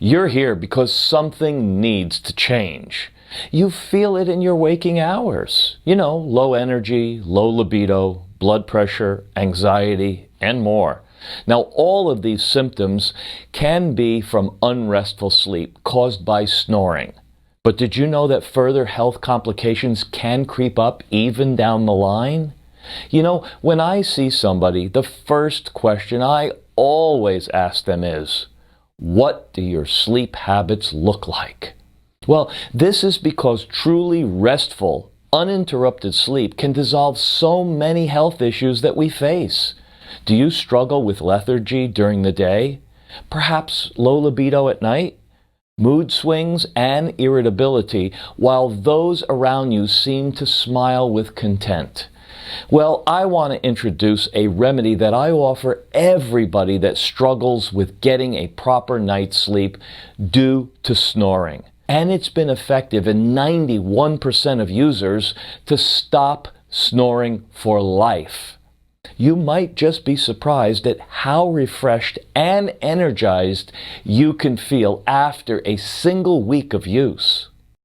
You're here because something needs to change. You feel it in your waking hours. Low energy, low libido, blood pressure, anxiety, and more. Now, all of these symptoms can be from unrestful sleep caused by snoring. But did you know that further health complications can creep up even down the line? When I see somebody, the first question I always ask them is, what do your sleep habits look like? Well, this is because truly restful, uninterrupted sleep can dissolve so many health issues that we face. Do you struggle with lethargy during the day? Perhaps low libido at night? Mood swings and irritability, while those around you seem to smile with content? Well, I want to introduce a remedy that I offer everybody that struggles with getting a proper night's sleep due to snoring. And it's been effective in 91% of users to stop snoring for life. You might just be surprised at how refreshed and energized you can feel after a single week of use.